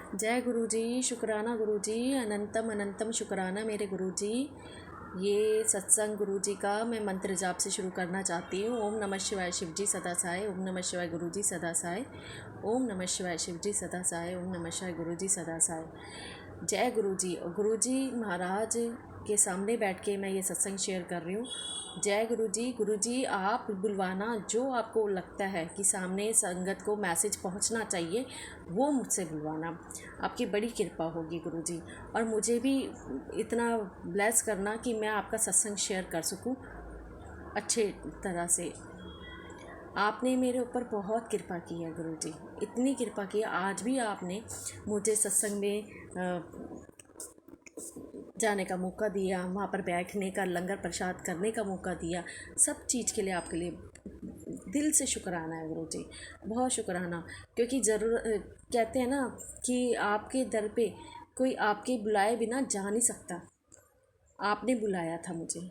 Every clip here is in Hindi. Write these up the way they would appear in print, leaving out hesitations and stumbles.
जय गुरु जी, शुक्राना गुरु जी, अनंतम अनंतम शुक्राना मेरे गुरु जी। ये सत्संग गुरु जी का मैं मंत्र जाप से शुरू करना चाहती हूँ। ओम नमः शिवाय शिव जी सदा साय, ओम नमः शिवाय गुरु जी सदा साय, ओम नमः शिवाय शिव जी सदा साय, ओम नमः शिवाय गुरु जी सदा साय। जय गुरु जी। और गुरु जी महाराज के सामने बैठ के मैं ये सत्संग शेयर कर रही हूँ। जय गुरु जी आप बुलवाना जो आपको लगता है कि सामने संगत को मैसेज पहुंचना चाहिए, वो मुझसे बुलवाना। आपकी बड़ी कृपा होगी गुरु जी। और मुझे भी इतना ब्लेस करना कि मैं आपका सत्संग शेयर कर सकूं अच्छे तरह से। आपने मेरे ऊपर बहुत कृपा की है गुरु जी, इतनी कृपा की है। आज भी आपने मुझे सत्संग में जाने का मौका दिया, वहाँ पर बैठने का, लंगर प्रसाद करने का मौका दिया। सब चीज़ के लिए आपके लिए दिल से शुक्राना है गुरु जी, बहुत शुक्राना। क्योंकि ज़रूर कहते हैं ना कि आपके दर पे कोई आपके बुलाए बिना जा नहीं सकता। आपने बुलाया था मुझे,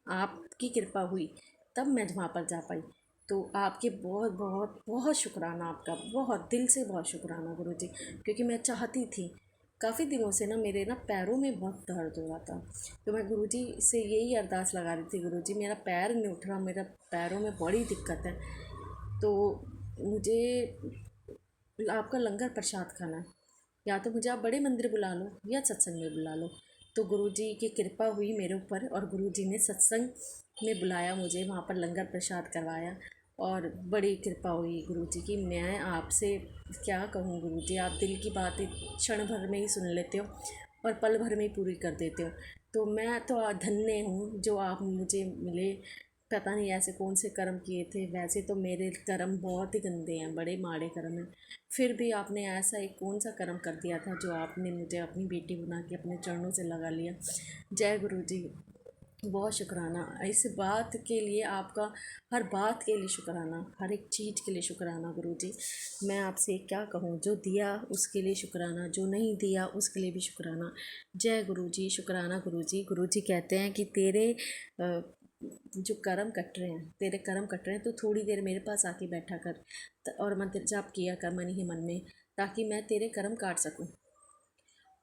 आपकी कृपा हुई तब मैं वहाँ पर जा पाई। तो आपके बहुत बहुत बहुत शुक्राना, आपका बहुत दिल से बहुत शुक्राना गुरु जी। क्योंकि मैं चाहती थी, काफ़ी दिनों से ना मेरे ना पैरों में बहुत दर्द हो रहा था। तो मैं गुरु जी से यही अरदास लगा रही थी, गुरु जी मेरा पैर नहीं उठ रहा, मेरा पैरों में बड़ी दिक्कत है। तो मुझे आपका लंगर प्रसाद खाना है, या तो मुझे आप बड़े मंदिर बुला लो या सत्संग में बुला लो। तो गुरु जी की कृपा हुई मेरे ऊपर और गुरु जी ने सत्संग में बुलाया मुझे, वहाँ पर लंगर प्रसाद करवाया। और बड़ी कृपा हुई गुरु जी की। मैं आपसे क्या कहूँ गुरु जी, आप दिल की बात क्षण भर में ही सुन लेते हो और पल भर में ही पूरी कर देते हो। तो मैं तो धन्य हूँ जो आप मुझे मिले। पता नहीं ऐसे कौन से कर्म किए थे, वैसे तो मेरे कर्म बहुत ही गंदे हैं, बड़े माड़े कर्म हैं। फिर भी आपने ऐसा एक कौन सा कर्म कर दिया था जो आपने मुझे अपनी बेटी बना के अपने चरणों से लगा लिया। जय गुरु जी, बहुत शुक्राना इस बात के लिए आपका, हर बात के लिए शुक्राना, हर एक चीज़ के लिए शुक्राना गुरु जी। मैं आपसे क्या कहूँ, जो दिया उसके लिए शुक्राना, जो नहीं दिया उसके लिए भी शुक्राना। जय गुरु जी, शुक्राना गुरु जी। गुरु जी कहते हैं कि तेरे जो कर्म कट रहे हैं, तेरे कर्म कट रहे हैं, तो थोड़ी देर मेरे पास आके बैठा कर और मंत्र जाप किया कर मन ही मन में, ताकि मैं तेरे कर्म काट सकूं।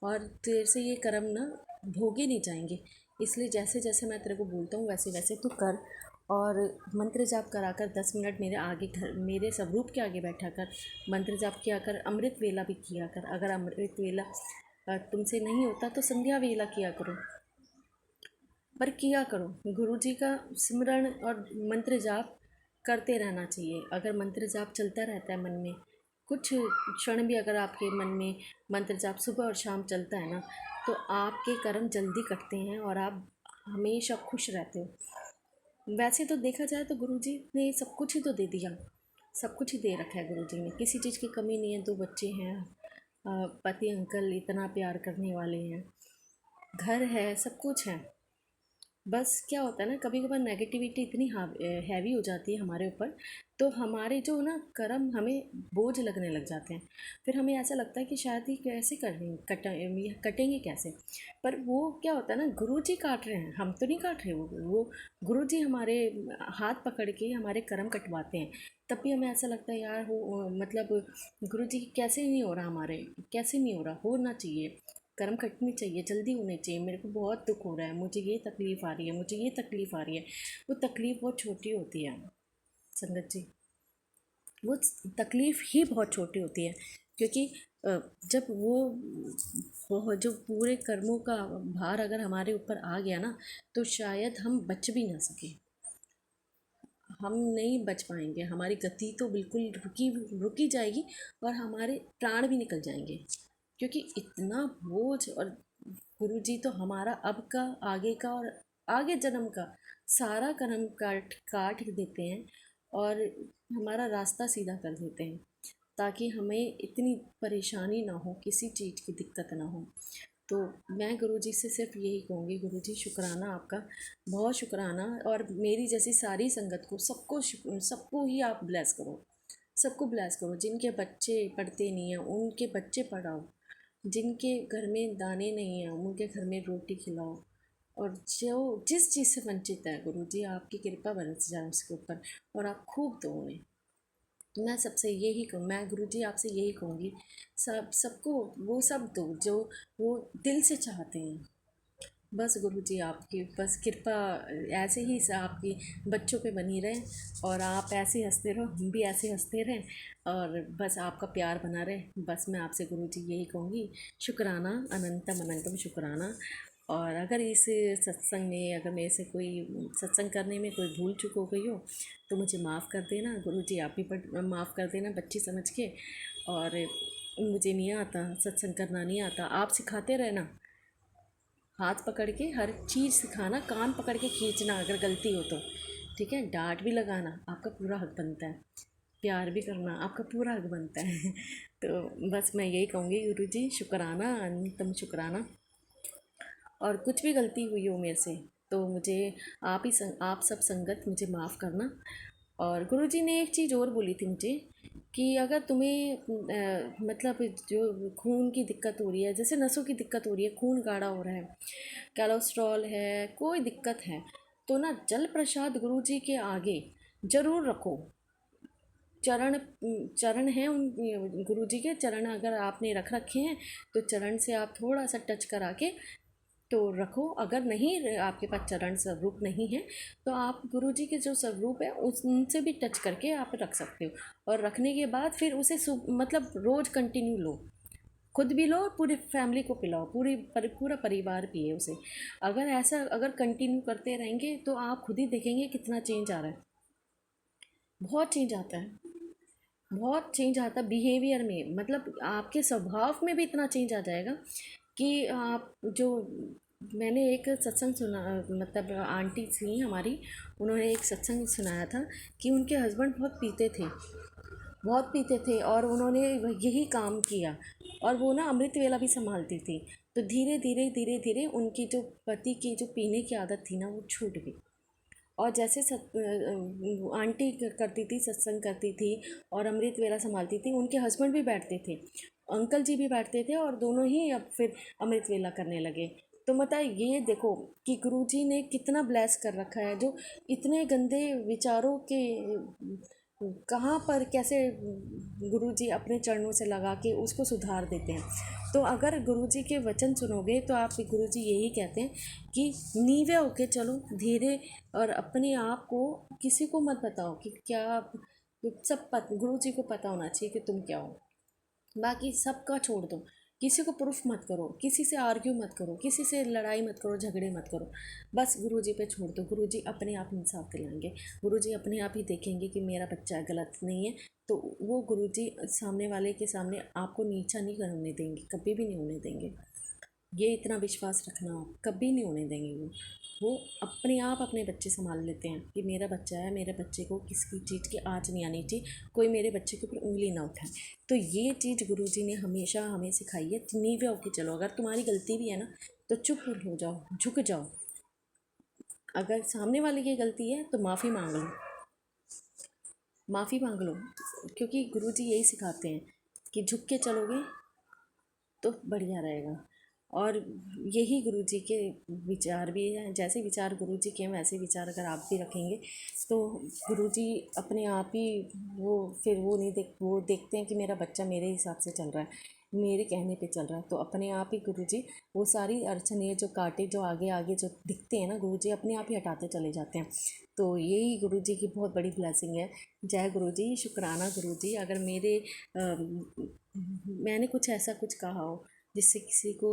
और तेरे से ये कर्म ना भोगे नहीं जाएंगे। इसलिए जैसे जैसे मैं तेरे को बोलता हूँ वैसे वैसे तू कर। और मंत्र जाप करा कर 10 मिनट मेरे आगे, घर मेरे स्वरूप के आगे बैठा कर मंत्र जाप किया कर। अमृत वेला भी किया कर। अगर अमृत वेला तुमसे नहीं होता तो संध्या वेला किया करो, पर किया करो। गुरु जी का सिमरण और मंत्र जाप करते रहना चाहिए। अगर मंत्र जाप चलता रहता है मन में, कुछ क्षण भी अगर आपके मन में मंत्र जाप सुबह और शाम चलता है ना, तो आपके कर्म जल्दी कटते हैं और आप हमेशा खुश रहते हो। वैसे तो देखा जाए तो गुरु जी ने सब कुछ ही तो दे दिया, सब कुछ ही दे रखा है गुरु जी ने, किसी चीज़ की कमी नहीं है। 2 बच्चे हैं, पति अंकल इतना प्यार करने वाले हैं, घर है, सब कुछ है। बस क्या होता है ना, कभी कभार नेगेटिविटी इतनी हैवी हो जाती है हमारे ऊपर, तो हमारे जो ना कर्म हमें बोझ लगने लग जाते हैं। फिर हमें ऐसा लगता है कि शायद ये कैसे ये कटेंगे कैसे। पर वो क्या होता है ना, गुरु जी काट रहे हैं, हम तो नहीं काट रहे। वो गुरु जी हमारे हाथ पकड़ के हमारे कर्म कटवाते हैं। तब भी हमें ऐसा लगता है यार हो, मतलब गुरु जी कैसे नहीं हो रहा हमारे, कैसे नहीं हो रहा, होना चाहिए, कर्म कटनी चाहिए, जल्दी होने चाहिए। मेरे को बहुत दुख हो रहा है, मुझे ये तकलीफ़ आ रही है, मुझे ये तकलीफ़ आ रही है। वो तकलीफ़ बहुत छोटी होती है संगत जी, वो तकलीफ़ ही बहुत छोटी होती है। क्योंकि जब वो जो पूरे कर्मों का भार अगर हमारे ऊपर आ गया ना, तो शायद हम बच भी ना सके, हम नहीं बच पाएंगे। हमारी गति तो बिल्कुल रुकी जाएगी और हमारे प्राण भी निकल जाएंगे। क्योंकि इतना बोझ, और गुरु जी तो हमारा अब का, आगे का और आगे जन्म का सारा कर्म काट काट देते हैं और हमारा रास्ता सीधा कर देते हैं, ताकि हमें इतनी परेशानी ना हो, किसी चीज़ की दिक्कत ना हो। तो मैं गुरु जी से सिर्फ यही कहूँगी, गुरु जी शुक्राना आपका, बहुत शुक्राना। और मेरी जैसी सारी संगत को, सबको ही आप ब्लेस करो, सबको ब्लेस करो। जिनके बच्चे पढ़ते नहीं हैं उनके बच्चे पढ़ाओ, जिनके घर में दाने नहीं हैं उनके घर में रोटी खिलाओ। और जो जिस चीज़ से वंचित है गुरु जी, आपकी कृपा बरस जाए उसके ऊपर और आप खूब दो उन्हें। तो मैं सबसे यही कहूँ, मैं गुरुजी आपसे यही कहूँगी, सबको वो सब दो जो वो दिल से चाहते हैं। बस गुरुजी आपकी बस कृपा ऐसे ही आपकी बच्चों पे बनी रहे, और आप ऐसे हंसते रहो, हम भी ऐसे हंसते रहें, और बस आपका प्यार बना रहे। बस मैं आपसे गुरुजी यही कहूँगी। शुक्राना, अनंतम अनंतम शुक्राना। और अगर इस सत्संग में अगर मेरे से कोई सत्संग करने में कोई भूल चूक हो गई हो तो मुझे माफ़ कर देना गुरुजी, आप भी माफ़ कर देना बच्ची समझ के। और मुझे नहीं आता, सत्संग करना नहीं आता, आप सिखाते रहना, हाथ पकड़ के हर चीज़ सिखाना, कान पकड़ के खींचना अगर गलती हो तो, ठीक है। डांट भी लगाना आपका पूरा हक बनता है, प्यार भी करना आपका पूरा हक बनता है। तो बस मैं यही कहूँगी गुरुजी, शुक्राना, अनंतम शुक्राना। और कुछ भी गलती हुई हो मेरे से तो मुझे आप सब संगत मुझे माफ़ करना। और गुरुजी ने एक चीज़ और बोली थी मुझे कि अगर तुम्हें मतलब जो खून की दिक्कत हो रही है, जैसे नसों की दिक्कत हो रही है, खून गाढ़ा हो रहा है, कोलेस्ट्रॉल है, कोई दिक्कत है, तो ना जल प्रसाद गुरुजी के आगे ज़रूर रखो। चरण चरण हैं उन गुरुजी के चरण, अगर आपने रख रखे हैं तो चरण से आप थोड़ा सा टच करा के तो रखो। अगर नहीं आपके पास चरण स्वरूप नहीं है तो आप गुरुजी के जो स्वरूप है उनसे भी टच करके आप रख सकते हो। और रखने के बाद फिर उसे मतलब रोज़ कंटिन्यू लो, खुद भी लो और पूरी फैमिली को पिलाओ, पूरा परिवार पिए उसे। अगर ऐसा अगर कंटिन्यू करते रहेंगे तो आप खुद ही देखेंगे कितना चेंज आ रहा है। बहुत चेंज आता है, बहुत चेंज आता है बिहेवियर में, मतलब आपके स्वभाव में भी इतना चेंज आ जाएगा कि आप जो मैंने एक सत्संग सुना, मतलब आंटी थी हमारी, उन्होंने एक सत्संग सुनाया था कि उनके हस्बैंड बहुत पीते थे, बहुत पीते थे, और उन्होंने यही काम किया, और वो ना अमृत वेला भी संभालती थी। तो धीरे धीरे धीरे धीरे उनकी जो पति की जो पीने की आदत थी ना वो छूट गई। और जैसे आंटी करती थी, सत्संग करती थी और अमृत वेला संभालती थी, उनके हस्बैंड भी बैठते थे, अंकल जी भी बैठते थे, और दोनों ही अब फिर अमृत वेला करने लगे। तो बताए ये देखो कि गुरुजी ने कितना ब्लेस कर रखा है, जो इतने गंदे विचारों के कहाँ पर कैसे गुरुजी अपने चरणों से लगा के उसको सुधार देते हैं। तो अगर गुरुजी के वचन सुनोगे तो आप गुरुजी यही कहते हैं कि नीवे होके चलो धीरे, और अपने आप को किसी को मत बताओ कि क्या गुरुजी को पता होना चाहिए कि तुम क्या हो। बाकी सबका छोड़ दो, किसी को प्रूफ मत करो, किसी से आर्ग्यू मत करो, किसी से लड़ाई मत करो, झगड़े मत करो, बस गुरुजी पे छोड़ दो। गुरुजी अपने आप इंसाफ दिलाएंगे, गुरुजी अपने आप ही देखेंगे कि मेरा बच्चा गलत नहीं है, तो वो गुरुजी सामने वाले के सामने आपको नीचा नहीं करने देंगे, कभी भी नहीं होने देंगे। ये इतना विश्वास रखना, आप कभी नहीं होने देंगे। वो अपने आप अपने बच्चे संभाल लेते हैं कि मेरा बच्चा है, मेरे बच्चे को किसी चीज़ की आँच नहीं आनी चाहिए, कोई मेरे बच्चे के ऊपर उंगली ना उठाए। तो ये चीज़ गुरुजी ने हमेशा हमें सिखाई है, नीवे होके चलो। अगर तुम्हारी गलती भी है ना तो चुप हो जाओ, झुक जाओ। अगर सामने वाले की गलती है तो माफ़ी मांग लो, माफ़ी मांग लो, क्योंकि गुरुजी यही सिखाते हैं कि झुक के चलोगे तो बढ़िया रहेगा। और यही गुरुजी के विचार भी हैं, जैसे विचार गुरुजी के हैं वैसे विचार अगर आप भी रखेंगे तो गुरुजी अपने आप ही वो फिर वो नहीं वो देखते हैं कि मेरा बच्चा मेरे हिसाब से चल रहा है, मेरे कहने पे चल रहा है, तो अपने आप ही गुरुजी वो सारी अड़चनें जो कांटे जो आगे आगे जो दिखते हैं ना गुरुजी अपने आप ही हटाते चले जाते हैं। तो यही गुरुजी की बहुत बड़ी ब्लेसिंग है। जय गुरुजी, शुक्राना गुरुजी। अगर मैंने कुछ ऐसा कुछ कहा हो जिससे किसी को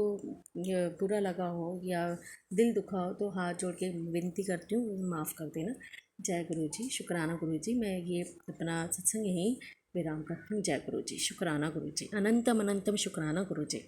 बुरा लगा हो या दिल दुखा हो तो हाथ जोड़ के विनती करती हूँ, माफ़ कर देना। जय गुरु जी, शुक्राना गुरु जी। मैं ये अपना सत्संग यहीं विराम करती हूँ। जय गुरु जी, शुक्राना गुरु जी, अनंतम अनंतम शुक्राना गुरु जी।